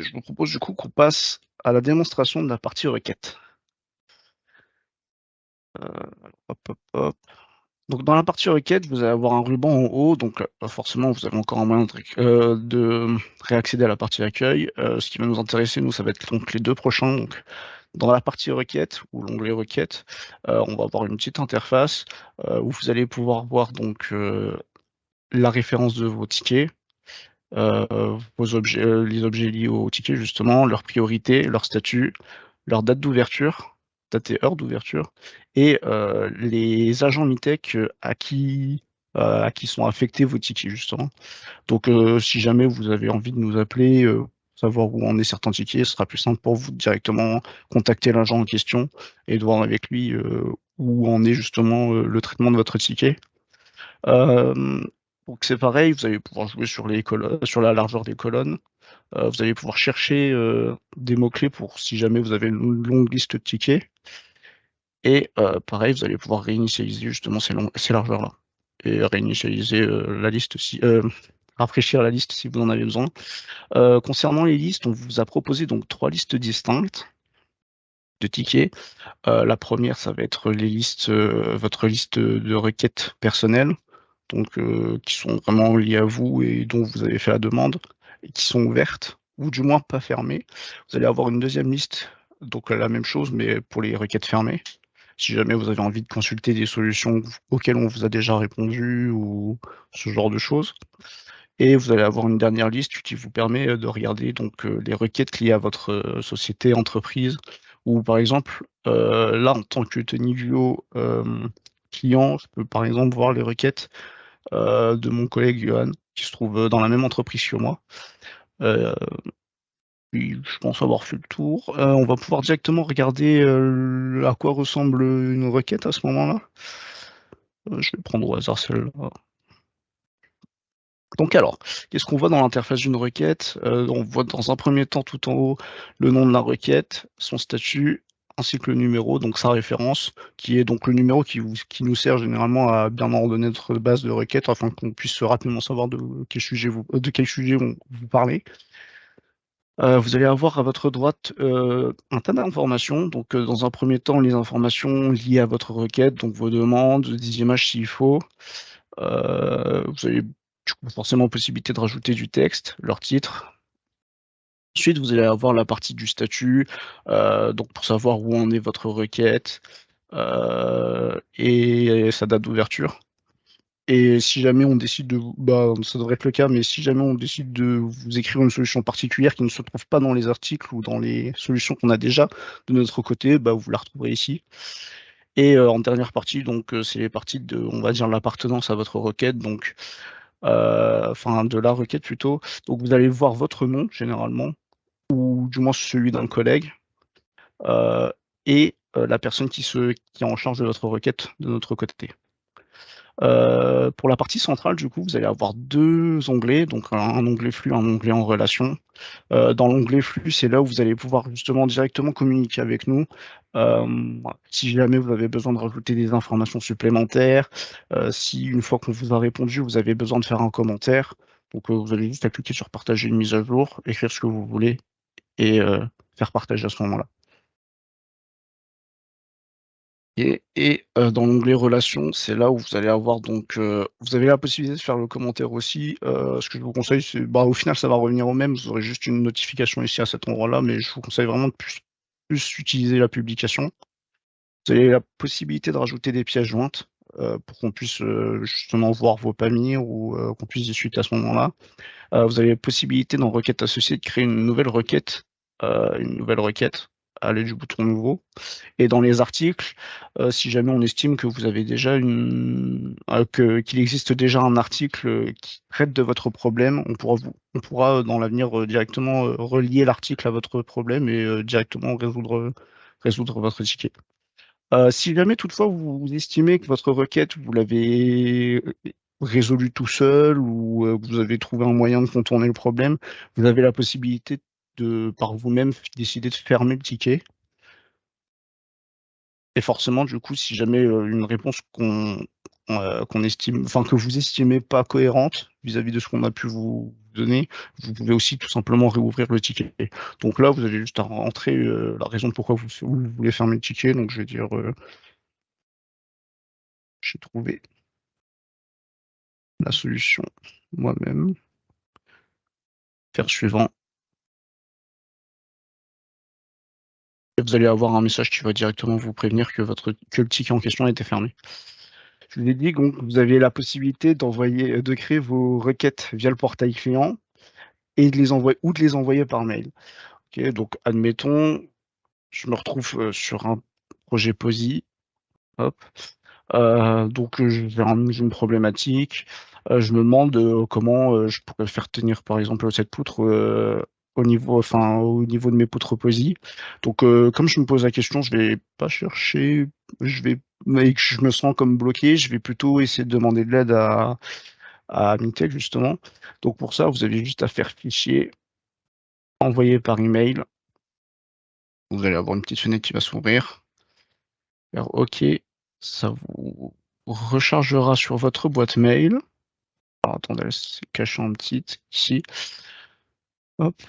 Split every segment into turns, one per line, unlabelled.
Je vous propose du coup qu'on passe à la démonstration de la partie requête. Hop, hop, hop. Donc dans la partie requête, vous allez avoir un ruban en haut, donc forcément vous avez encore un moyen de réaccéder à la partie accueil. Ce qui va nous intéresser, nous, ça va être donc les deux prochains. Donc dans la partie requête ou l'onglet requête, on va avoir une petite interface où vous allez pouvoir voir donc la référence de vos tickets, vos objets, les objets liés au ticket justement, leurs priorités, leur statut, leur date d'ouverture, date et heure d'ouverture, et les agents MiTech à qui sont affectés vos tickets justement. Donc si jamais vous avez envie de nous appeler, savoir où en est certains tickets, ce sera plus simple pour vous de directement contacter l'agent en question et de voir avec lui où en est justement le traitement de votre ticket. Euh, donc c'est pareil, vous allez pouvoir jouer sur les sur la largeur des colonnes. Vous allez pouvoir chercher des mots-clés pour si jamais vous avez une longue liste de tickets. Et pareil, vous allez pouvoir réinitialiser justement ces largeurs-là. Et réinitialiser la liste si rafraîchir la liste si vous en avez besoin. Concernant les listes, on vous a proposé donc 3 listes distinctes de tickets. La première, ça va être les listes, votre liste de requêtes personnelles, donc qui sont vraiment liées à vous et dont vous avez fait la demande, et qui sont ouvertes, ou du moins pas fermées. Vous allez avoir une deuxième liste, donc la même chose, mais pour les requêtes fermées. Si jamais vous avez envie de consulter des solutions auxquelles on vous a déjà répondu ou ce genre de choses. Et vous allez avoir une dernière liste qui vous permet de regarder donc les requêtes liées à votre société, entreprise, ou par exemple, là en tant que Tenivio client, je peux par exemple voir les requêtes de mon collègue Johan, qui se trouve dans la même entreprise que moi. Euh, Puis, je pense avoir fait le tour. On va pouvoir directement regarder à quoi ressemble une requête à ce moment-là. Je vais prendre au hasard celle-là. Donc alors, qu'est-ce qu'on voit dans l'interface d'une requête? On voit dans un premier temps tout en haut le nom de la requête, son statut, ainsi que le numéro, donc sa référence, qui est donc le numéro qui nous sert généralement à bien ordonner notre base de requêtes afin qu'on puisse rapidement savoir de quel sujet vous parlez. Vous allez avoir à votre droite un tas d'informations. Donc, dans un premier temps, les informations liées à votre requête, donc vos demandes, des images s'il faut. Vous avez du coup, forcément possibilité de rajouter du texte, leur titre. Ensuite, vous allez avoir la partie du statut, donc pour savoir où en est votre requête et sa date d'ouverture. Et si jamais on décide bah, ça devrait être le cas, mais si jamais on décide de vous écrire une solution particulière qui ne se trouve pas dans les articles ou dans les solutions qu'on a déjà de notre côté, bah, vous la retrouverez ici. Et en dernière partie, donc c'est les parties de, on va dire, l'appartenance à votre requête, donc enfin de la requête plutôt. Donc vous allez voir votre nom généralement, ou du moins celui d'un collègue, et la personne qui est en charge de votre requête de notre côté. Pour la partie centrale, du coup, vous allez avoir 2 onglets, donc un onglet flux, un onglet en relation. Dans l'onglet flux, c'est là où vous allez pouvoir justement directement communiquer avec nous. Si jamais vous avez besoin de rajouter des informations supplémentaires, si une fois qu'on vous a répondu, vous avez besoin de faire un commentaire, donc vous avez juste à cliquer sur partager une mise à jour, écrire ce que vous voulez et faire partager à ce moment-là. Dans l'onglet relations, c'est là où vous allez avoir donc, vous avez la possibilité de faire le commentaire aussi. Ce que je vous conseille, c'est bah, au final, ça va revenir au même. Vous aurez juste une notification ici à cet endroit-là, mais je vous conseille vraiment de plus utiliser la publication. Vous avez la possibilité de rajouter des pièces jointes, pour qu'on puisse, justement voir vos pamiers ou, qu'on puisse discuter à ce moment-là. Vous avez la possibilité dans requête associée de créer une nouvelle requête à l'aide du bouton nouveau. Et dans les articles, si jamais on estime que vous avez déjà qu'il existe déjà un article qui traite de votre problème, on pourra dans l'avenir directement relier l'article à votre problème et directement résoudre votre ticket. Si jamais toutefois vous estimez que votre requête, vous l'avez résolue tout seul ou que vous avez trouvé un moyen de contourner le problème, vous avez la possibilité de, par vous-même, décider de fermer le ticket. Et forcément, du coup, si jamais une réponse qu'on estime, enfin que vous estimez pas cohérente vis-à-vis de ce qu'on a pu vous donner, vous pouvez aussi tout simplement réouvrir le ticket. Donc là, vous avez juste à rentrer la raison pourquoi vous voulez fermer le ticket. Donc je vais dire, j'ai trouvé la solution moi-même. Faire suivant. Et vous allez avoir un message qui va directement vous prévenir que le ticket en question a été fermé. Je vous ai dit donc vous avez la possibilité de créer vos requêtes via le portail client et de les envoyer par mail. OK, donc admettons, je me retrouve, sur un projet POSI, hop, donc j'ai une problématique, je me demande, comment, je pourrais faire tenir par exemple cette poutre, au niveau de mes poutres POSI. Donc comme je me pose la question, je vais pas chercher, et que je me sens comme bloqué, je vais plutôt essayer de demander de l'aide à Mintech justement. Donc pour ça, vous avez juste à faire fichier, envoyer par email. Vous allez avoir une petite fenêtre qui va s'ouvrir. Faire OK, ça vous rechargera sur votre boîte mail. Alors attendez, c'est caché en petite ici. Hop.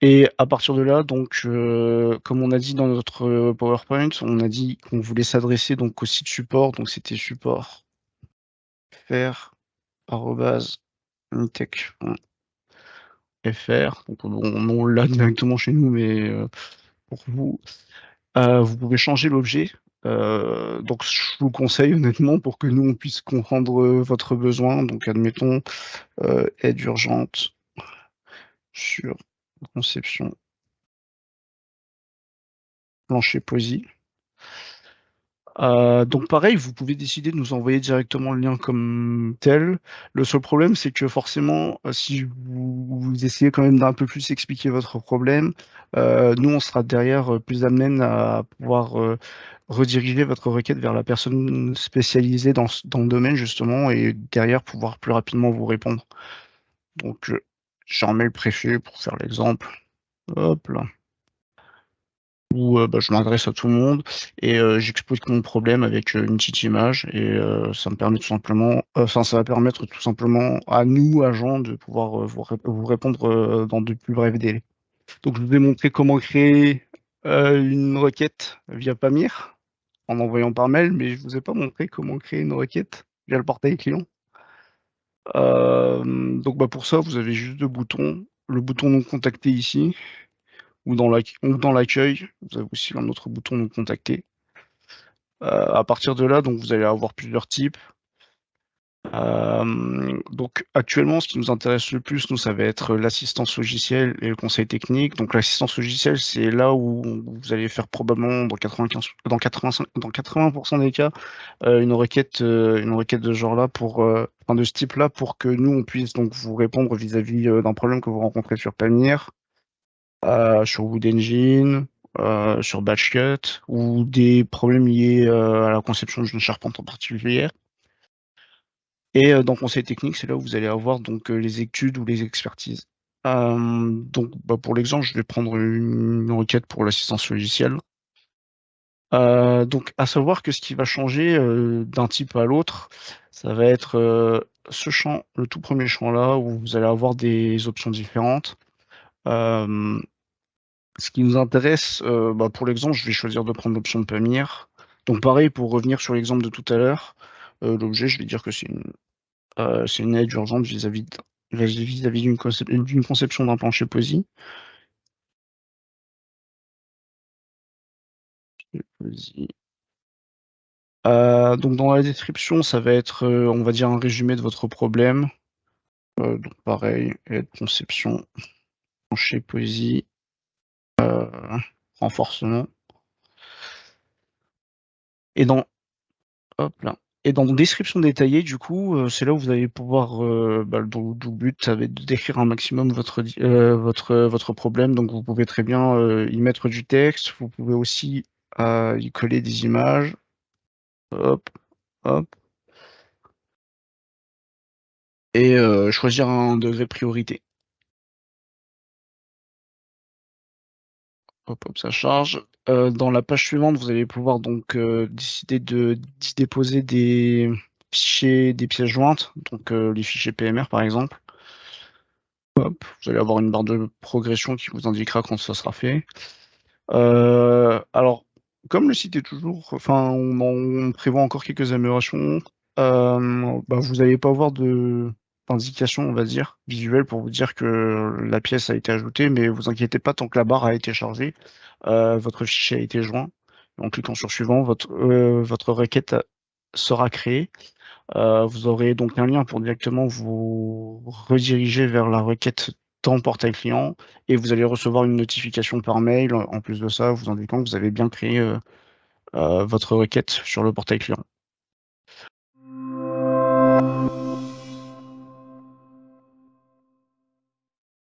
Et à partir de là, donc, comme on a dit dans notre PowerPoint, on a dit qu'on voulait s'adresser donc au site support, donc c'était support@mintech.fr. Donc on l'a directement chez nous, mais pour vous, vous pouvez changer l'objet. Donc je vous conseille honnêtement pour que nous on puisse comprendre, votre besoin. Donc admettons, aide urgente sur conception plancher POSI. Donc pareil, vous pouvez décider de nous envoyer directement le lien comme tel. Le seul problème, c'est que forcément, si vous essayez quand même d'un peu plus expliquer votre problème, nous, on sera derrière, plus amené à pouvoir, rediriger votre requête vers la personne spécialisée dans le domaine justement et derrière pouvoir plus rapidement vous répondre. Donc, je remets le préfet pour faire l'exemple. Hop là. Où, je m'adresse à tout le monde et j'explique mon problème avec, une petite image et ça me permet tout simplement ça va permettre tout simplement à nous, agents, de pouvoir, vous répondre, dans de plus brefs délais. Donc je vous ai montré comment créer, une requête via Pamir, en envoyant par mail, mais je vous ai pas montré comment créer une requête via le portail client. Donc pour ça, vous avez juste 2 boutons. Le bouton «Nous contacter» ici ou dans l'accueil, vous avez aussi un autre bouton «Nous contacter». À partir de là, donc vous allez avoir plusieurs types. Donc actuellement, ce qui nous intéresse le plus, nous, ça va être l'assistance logicielle et le conseil technique. Donc l'assistance logicielle, c'est là où vous allez faire probablement dans 80 des cas, une requête de ce genre-là de ce type-là pour que nous, on puisse donc vous répondre vis-à-vis, d'un problème que vous rencontrez sur Payoneer, sur Wood Engine, sur Batchcut ou des problèmes liés, à la conception d'une charpente en particulier. Et dans conseil technique, c'est là où vous allez avoir donc, les études ou les expertises. Donc pour l'exemple, je vais prendre une requête pour l'assistance logicielle. Donc à savoir que ce qui va changer, d'un type à l'autre, ça va être, ce champ, le tout premier champ là, où vous allez avoir des options différentes. Hem Ce qui nous intéresse, pour l'exemple, je vais choisir de prendre l'option de Pamir. Donc pareil, pour revenir sur l'exemple de tout à l'heure, l'objet, je vais dire que c'est une aide urgente vis-à-vis d'une conception d'un plancher POSI. POSI. Donc dans la description, ça va être, on va dire un résumé de votre problème. Donc pareil, aide conception, plancher POSI, renforcement et dans hop là. Et dans description détaillée, du coup, c'est là où vous allez pouvoir, dont le but, ça va être de décrire un maximum votre problème. Donc vous pouvez très bien, y mettre du texte. Vous pouvez aussi, y coller des images. Hop, hop et choisir un degré de priorité. Hop, hop, ça charge. Dans la page suivante, vous allez pouvoir donc, décider d'y déposer des fichiers, des pièces jointes, donc les fichiers PMR, par exemple. Hop, vous allez avoir une barre de progression qui vous indiquera quand ça sera fait. Alors, comme le site est toujours enfin, on prévoit encore quelques améliorations, bah, vous n'allez pas avoir d'indication, on va dire, visuelle pour vous dire que la pièce a été ajoutée, mais vous inquiétez pas, tant que la barre a été chargée, votre fichier a été joint. En cliquant sur suivant, votre requête sera créée. Vous aurez donc un lien pour directement vous rediriger vers la requête dans Portail Client et vous allez recevoir une notification par mail, en plus de ça, vous indiquant que vous avez bien créé, votre requête sur le Portail Client.